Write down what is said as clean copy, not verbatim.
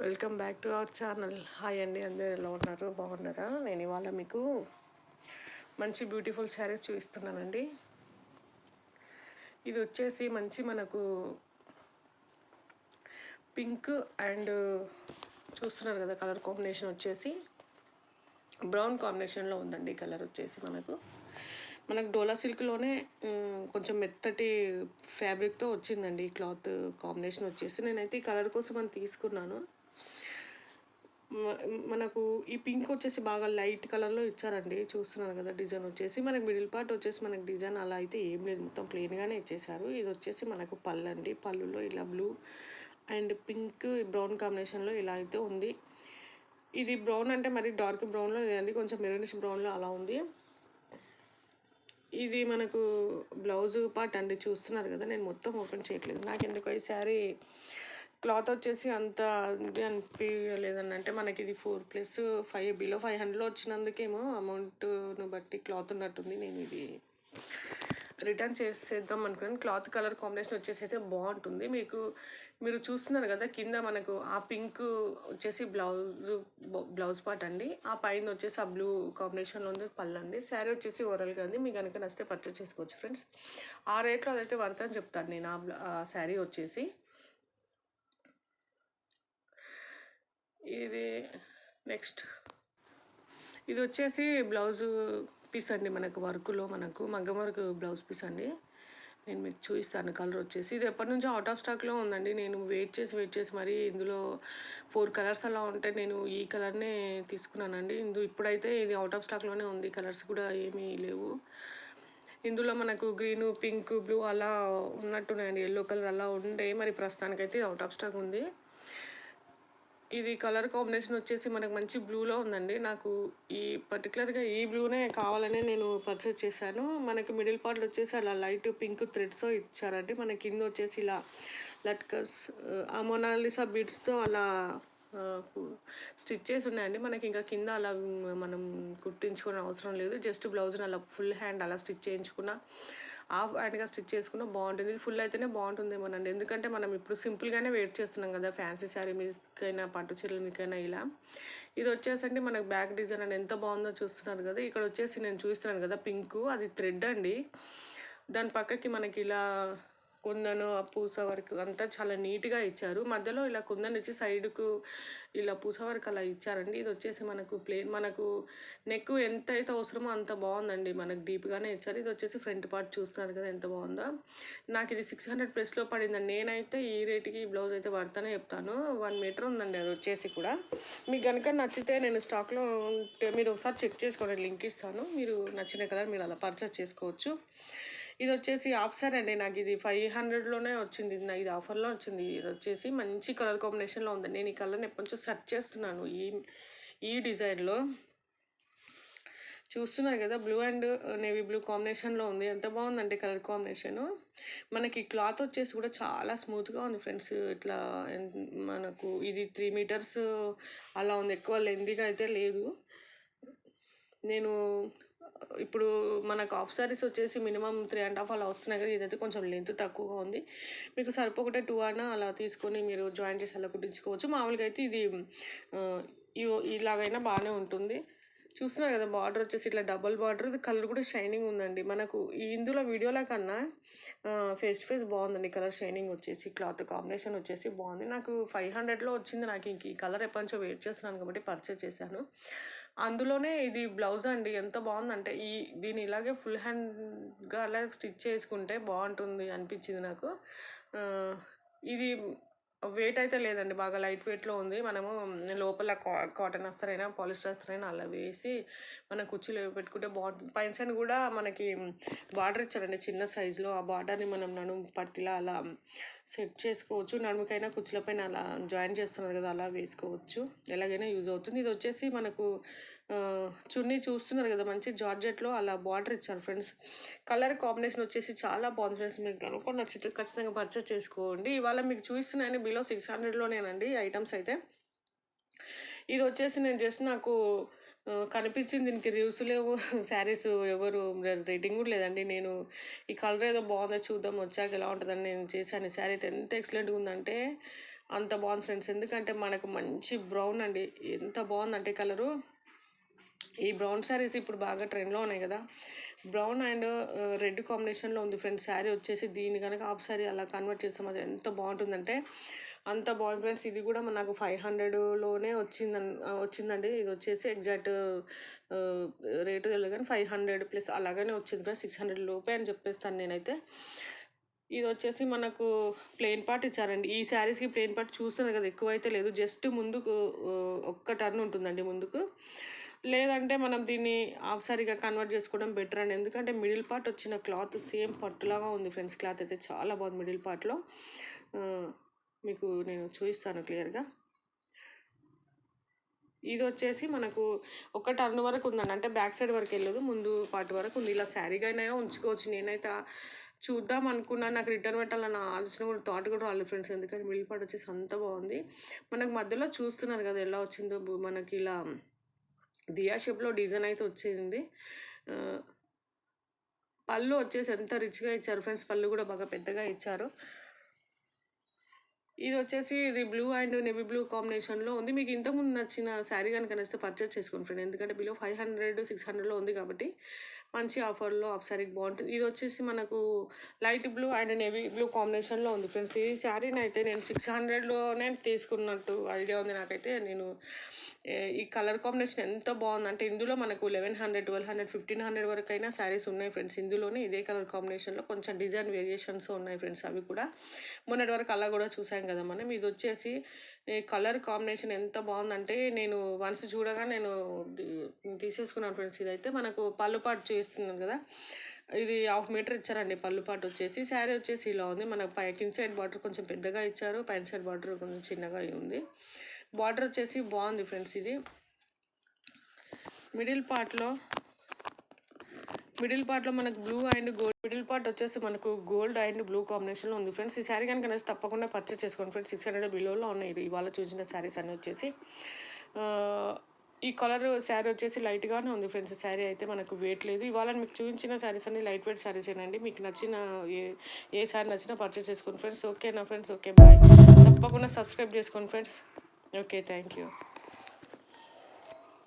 Welcome back to our channel. Hi అండి, అందరూ ఎలా ఉన్నారు? బాగున్నారా? నేను ఇవాళ మీకు మంచి బ్యూటిఫుల్ శారీస్ చూపిస్తున్నానండి. ఇది వచ్చేసి మంచి మనకు పింక్ అండ్ చూస్తున్నారు కదా, కలర్ కాంబినేషన్ వచ్చేసి బ్రౌన్ కాంబినేషన్లో ఉందండి. కలర్ వచ్చేసి మనకు డోలా సిల్క్లోనే కొంచెం మెత్తటి ఫ్యాబ్రిక్తో వచ్చిందండి ఈ క్లాత్ కాంబినేషన్ వచ్చేసి. నేనైతే ఈ కలర్ కోసం అని తీసుకున్నాను. మనకు ఈ పింక్ వచ్చేసి బాగా లైట్ కలర్లో ఇచ్చారండి. చూస్తున్నారు కదా, డిజైన్ వచ్చేసి మనకి మిడిల్ పార్ట్ వచ్చేసి మనకి డిజైన్ అలా అయితే ఏం లేదు, మొత్తం ప్లెయిన్గానే ఇచ్చేసారు. ఇది వచ్చేసి మనకు పళ్ళు అండి. పళ్ళులో ఇలా బ్లూ అండ్ పింక్ బ్రౌన్ కాంబినేషన్లో ఇలా అయితే ఉంది. ఇది బ్రౌన్ అంటే మరి డార్క్ బ్రౌన్లో లేదండి, కొంచెం మెరూనిష్ బ్రౌన్లో అలా ఉంది. ఇది మనకు బ్లౌజ్ పార్ట్ అండి. చూస్తున్నారు కదా, నేను మొత్తం ఓపెన్ చేయట్లేదు. నాకు ఎందుకు ఈ శారీ క్లాత్ వచ్చేసి అంత ఇది అనిపించలేదండి. అంటే మనకి ఇది 4+5 బిలో 500లో వచ్చినందుకేమో అమౌంట్ను బట్టి క్లాత్ ఉన్నట్టుంది. నేను ఇది రిటర్న్ చేసేద్దాం అనుకున్నాను. క్లాత్ కలర్ కాంబినేషన్ వచ్చేసి అయితే బాగుంటుంది. మీరు చూస్తున్నారు కదా, కింద మనకు ఆ పింక్ వచ్చేసి బ్లౌజ్ పార్ట్ అండి. ఆ పైన వచ్చేసి ఆ బ్లూ కాంబినేషన్లో ఉంది పళ్ళు అండి. శారీ వచ్చేసి ఓవరాల్గా ఉంది. మీకు కనుక నచ్చితే పర్చేస్ చేసుకోవచ్చు ఫ్రెండ్స్. ఆ రేట్లో అదైతే వర్త్ అని చెప్తాను నేను. ఆ శారీ వచ్చేసి ఇది నెక్స్ట్ ఇది వచ్చేసి బ్లౌజ్ పీస్ అండి. మనకు వర్క్లో మనకు మగ్గం వర్క్ బ్లౌజ్ పీస్ అండి. నేను మీకు చూపిస్తాను. కలర్ వచ్చేసి ఇది ఎప్పటి నుంచో అవుట్ ఆఫ్ స్టాక్లో ఉందండి. నేను వెయిట్ చేసి మరీ ఇందులో 4 కలర్స్ అలా ఉంటే నేను ఈ కలర్నే తీసుకున్నానండి. ఇప్పుడైతే ఇది అవుట్ ఆఫ్ స్టాక్లోనే ఉంది. కలర్స్ కూడా ఏమీ లేవు ఇందులో. మనకు గ్రీను, పింక్, బ్లూ అలా ఉన్నట్టున్నాయండి. ఎల్లో కలర్ అలా ఉండే, మరి ప్రస్తుతానికైతే ఇది అవుట్ ఆఫ్ స్టాక్ ఉంది. ఇది కలర్ కాంబినేషన్ వచ్చేసి మనకు మంచి బ్లూలో ఉందండి. నాకు ఈ పర్టికులర్గా ఈ బ్లూనే కావాలని నేను పర్చేస్ చేశాను. మనకి మిడిల్ పార్ట్లో వచ్చేసి అలా లైట్ పింక్ థ్రెడ్స్ ఇచ్చారండి. మన కింద వచ్చేసి ఇలా లట్కర్స్ ఆ మొనాలిసా బీడ్స్తో అలా స్టిచ్ చేసి ఉన్నాయండి. మనకి ఇంకా కింద అలా మనం కుట్టించుకునే అవసరం లేదు. జస్ట్ బ్లౌజ్ని అలా ఫుల్ హ్యాండ్ అలా స్టిచ్ చేయించుకున్న, హాఫ్ హ్యాండ్గా స్టిచ్ చేసుకున్న బాగుంటుంది. ఇది ఫుల్ అయితేనే బాగుంటుందేమోనండి. ఎందుకంటే మనం ఇప్పుడు సింపుల్గానే వెయిట్ చేస్తున్నాం కదా, ఫ్యాన్సీ శారీ మీదకైనా పట్టు చీరల మీదకైనా ఇలా. ఇది వచ్చేసండి మనకు బ్యాక్ డిజైన్ అని ఎంత బాగుందో చూస్తున్నారు కదా. ఇక్కడ వచ్చేసి నేను చూస్తున్నాను కదా పింక్, అది థ్రెడ్ అండి. దాని పక్కకి మనకి ఇలా కుందను, ఆ పూస వర్క్ అంతా చాలా నీట్గా ఇచ్చారు. మధ్యలో ఇలా కుందన్ ఇచ్చి సైడ్కు ఇలా పూస వర్క్ అలా ఇచ్చారండి. ఇది వచ్చేసి మనకు ప్లెయిన్, మనకు నెక్ ఎంత అయితే అవసరమో అంత బాగుందండి. మనకు డీప్గానే ఇచ్చారు. ఇది వచ్చేసి ఫ్రంట్ పార్ట్ చూస్తున్నారు కదా ఎంత బాగుందో. నాకు ఇది 600+ పడిందండి. నేనైతే ఈ రేటుకి ఈ బ్లౌజ్ అయితే పడతానే చెప్తాను. 1 మీటర్ ఉందండి అది వచ్చేసి కూడా. మీకు కనుక నచ్చితే నేను స్టాక్లో ఉంటే మీరు ఒకసారి చెక్ చేసుకోండి, లింక్ ఇస్తాను. మీరు నచ్చిన కలర్ మీరు అలా పర్చేస్ చేసుకోవచ్చు. ఇది వచ్చేసి హాఫ్ సారీ అండి. నాకు ఇది 500లోనే వచ్చింది. ఇది ఆఫర్లో వచ్చింది. ఇది వచ్చేసి మంచి కలర్ కాంబినేషన్లో ఉంది. నేను ఈ కలర్ని ఎప్పటి నుంచో సెర్చ్ చేస్తున్నాను. ఈ డిజైన్లో చూస్తున్నారు కదా, బ్లూ అండ్ నేవీ బ్లూ కాంబినేషన్లో ఉంది. ఎంత బాగుందంటే కలర్ కాంబినేషను. మనకి క్లాత్ వచ్చేసి కూడా చాలా స్మూత్గా ఉంది ఫ్రెండ్స్. ఇట్లా మనకు ఇది 3 మీటర్స్ అలా ఉంది. ఎక్కువ లెంతీగా అయితే లేదు. నేను ఇప్పుడు మనకు హాఫ్ సారీస్ వచ్చేసి మినిమం 3.5 అలా వస్తున్నాయి కదా. ఇదైతే కొంచెం లెంత్ తక్కువగా ఉంది. మీకు సరిపోకుంటే 2 అన్నా అలా తీసుకొని మీరు జాయిన్ చేసి అలా కుట్టించుకోవచ్చు. మామూలుగా అయితే ఇది ఇలాగైనా బాగానే ఉంటుంది. చూస్తున్నారు కదా, బార్డర్ వచ్చేసి ఇట్లా డబల్ బార్డర్. ఇది కలర్ కూడా షైనింగ్ ఉందండి. మనకు ఇందులో వీడియోలో కన్నా ఫేస్ టు ఫేస్ బాగుందండి కలర్ షైనింగ్ వచ్చేసి. క్లాత్ కాంబినేషన్ వచ్చేసి బాగుంది. నాకు 500లో వచ్చింది. నాకు ఇంక ఈ కలర్ ఎప్పటి నుంచో వెయిట్ చేస్తున్నాను కాబట్టి పర్చేస్ చేశాను. అందులోనే ఇది బ్లౌజ్ అండి. ఎంత బాగుందంటే దీన్ని ఇలాగే ఫుల్ హ్యాండ్గా అలా స్టిచ్ చేసుకుంటే బాగుంటుంది అనిపించింది నాకు. ఇది వెయిట్ అయితే లేదండి, బాగా లైట్ వెయిట్లో ఉంది. మనము లోపల కాటన్ అస్తరైనా పాలిస్టర్ అస్తరైనా అలా వేసి మనం కుర్చీలో పెట్టుకుంటే బాగుంటుంది. పైన సైడ్ కూడా మనకి బార్డర్ ఇచ్చారండి చిన్న సైజులో. ఆ బార్డర్ని మనం నడుము పట్టిలా అలా సెట్ చేసుకోవచ్చు. నడుముకైనా కుర్చీలపైన అలా జాయిన్ చేస్తున్నారు కదా, అలా వేసుకోవచ్చు. ఎలాగైనా యూజ్ అవుతుంది. ఇది వచ్చేసి మనకు చున్నీ చూస్తున్నారు కదా, మంచి జార్జెట్లో అలా బార్డర్ ఇచ్చారు ఫ్రెండ్స్. కలర్ కాంబినేషన్ వచ్చేసి చాలా బాగుంది ఫ్రెండ్స్. మీకు కనుక నచ్చితే ఖచ్చితంగా పర్చేస్ చేసుకోండి. ఇవాళ మీకు చూస్తున్నాయని బిలో 600లోనేనండి ఐటమ్స్ అయితే. ఇది వచ్చేసి నేను జస్ట్ నాకు కనిపించింది, దీనికి రివ్యూస్ లేవు, శారీస్ ఎవరు రేటింగ్ కూడా లేదండి. నేను ఈ కలర్ ఏదో బాగుందో చూద్దాం వచ్చాక ఎలా ఉంటుందని నేను చేశాను. ఈ శారీ అయితే ఎంత ఎక్సలెంట్గా ఉందంటే అంత బాగుంది ఫ్రెండ్స్. ఎందుకంటే మనకు మంచి బ్రౌన్ అండి, ఎంత బాగుందంటే కలరు. ఈ బ్రౌన్ శారీస్ ఇప్పుడు బాగా ట్రెండ్లో ఉన్నాయి కదా. బ్రౌన్ అండ్ రెడ్ కాంబినేషన్లో ఉంది ఫ్రెండ్స్ శారీ వచ్చేసి. దీన్ని కనుక హాఫ్ శారీ అలా కన్వర్ట్ చేస్తాం, అది ఎంత బాగుంటుందంటే అంత బాగుంది ఫ్రెండ్స్. ఇది కూడా నాకు 500లోనే వచ్చిందండి. ఇది వచ్చేసి ఎగ్జాక్ట్ రేటు తెలియదు కానీ 500+ అలాగనే వచ్చింది ఫ్రెండ్స్. 600 లోపే అని చెప్పేస్తాను నేనైతే. ఇది వచ్చేసి మనకు ప్లెయిన్ పార్ట్ ఇచ్చారండి. ఈ శారీస్కి ప్లెయిన్ పార్ట్ చూస్తున్నారు కదా, ఎక్కువైతే లేదు, జస్ట్ ముందుకు ఒక్క టర్న్ ఉంటుందండి ముందుకు. లేదంటే మనం దీన్ని హాఫ్ సారీగా కన్వర్ట్ చేసుకోవడం బెటర్ అండి. ఎందుకంటే మిడిల్ పార్ట్ వచ్చిన క్లాత్ సేమ్ పట్టులాగా ఉంది ఫ్రెండ్స్. క్లాత్ అయితే చాలా బాగుంది మిడిల్ పార్ట్లో. మీకు నేను చూపిస్తాను క్లియర్గా. ఇది వచ్చేసి మనకు ఒక టర్న్ వరకు ఉందండి, అంటే బ్యాక్ సైడ్ వరకు వెళ్ళదు, ముందు పార్ట్ వరకు ఉంది. ఇలా శారీగా అయినా ఉంచుకోవచ్చు. నేనైతే చూద్దాం అనుకున్నాను, నాకు రిటర్న్ పెట్టాలన్న ఆలోచన కూడా థాట్ కూడా రాలేదు ఫ్రెండ్స్. ఎందుకంటే మిడిల్ పార్ట్ వచ్చేసి అంత బాగుంది. మనకు మధ్యలో చూస్తున్నారు కదా ఎలా వచ్చిందో, మనకి ఇలా దియా షేప్లో డిజైన్ అయితే వచ్చింది. పళ్ళు వచ్చేసి ఎంత రిచ్గా ఇచ్చారు ఫ్రెండ్స్, పళ్ళు కూడా బాగా పెద్దగా ఇచ్చారు. ఇది వచ్చేసి ఇది బ్లూ అండ్ నేవీ బ్లూ కాంబినేషన్లో ఉంది. మీకు ఇంతకుముందు నచ్చిన శారీ కనుక నచ్చితే పర్చేస్ చేసుకోండి ఫ్రెండ్. ఎందుకంటే బిలో 500 600లో ఉంది కాబట్టి మంచి ఆఫర్లో హాఫ్ శారీకి బాగుంటుంది. ఇది వచ్చేసి మనకు light blue and navy blue కాంబినేషన్లో ఉంది ఫ్రెండ్స్. ఈ శారీని అయితే నేను 600లోనే తీసుకున్నట్టు ఐడియా ఉంది నాకైతే. నేను ఈ కలర్ కాంబినేషన్ ఎంత బాగుందంటే ఇందులో మనకు 1100 1200 1500 వరకు అయినా శారీస్ ఉన్నాయి ఫ్రెండ్స్. ఇందులోనే ఇదే కలర్ కాంబినేషన్లో కొంచెం డిజైన్ వేరియేషన్స్ ఉన్నాయి ఫ్రెండ్స్. అవి కూడా మొన్నటి వరకు అలా కూడా చూసాం కదా మనం. ఇది వచ్చేసి కలర్ కాంబినేషన్ ఎంత బాగుందంటే నేను వన్స్ చూడగా నేను తీసేసుకున్నాను ఫ్రెండ్స్. ఇదైతే మనకు పళ్ళు పాటు చేస్తున్నాను కదా, ఇది 1/2 మీటర్ ఇచ్చారండి పళ్ళు పాటు వచ్చేసి. శారీ వచ్చేసి ఇలా ఉంది. మనకు కింద సైడ్ బార్డర్ కొంచెం పెద్దగా ఇచ్చారు, పైన సైడ్ బార్డర్ కొంచెం చిన్నగా ఉంది. బార్డర్ వచ్చేసి బాగుంది ఫ్రెండ్స్. ఇది మిడిల్ పార్ట్లో మనకు blue and gold, middle part వచ్చేసి మనకు గోల్డ్ అండ్ బ్లూ కాంబినేషన్లో ఉంది ఫ్రెండ్స్. ఈ శారీ కనుక నచ్చితే తప్పకుండా పర్చేస్ చేసుకోండి ఫ్రెండ్స్. 600 బిలోలో ఉన్నాయి ఇవాళ చూసిన శారీస్ అన్నీ వచ్చేసి. ఈ కలర్ శారీ వచ్చేసి లైట్గానే ఉంది ఫ్రెండ్స్. శారీ అయితే మనకు వెయిట్ లేదు. ఇవాళ మీకు చూపించిన శారీస్ అన్ని లైట్ వెయిట్ శారీస్ ఏనండి. మీకు నచ్చిన ఏ శారీ నచ్చినా పర్చేస్ చేసుకోండి ఫ్రెండ్స్. ఓకేనా ఫ్రెండ్స్? Okay bye. తప్పకుండా సబ్స్క్రైబ్ చేసుకోండి ఫ్రెండ్స్. Okay, thank you.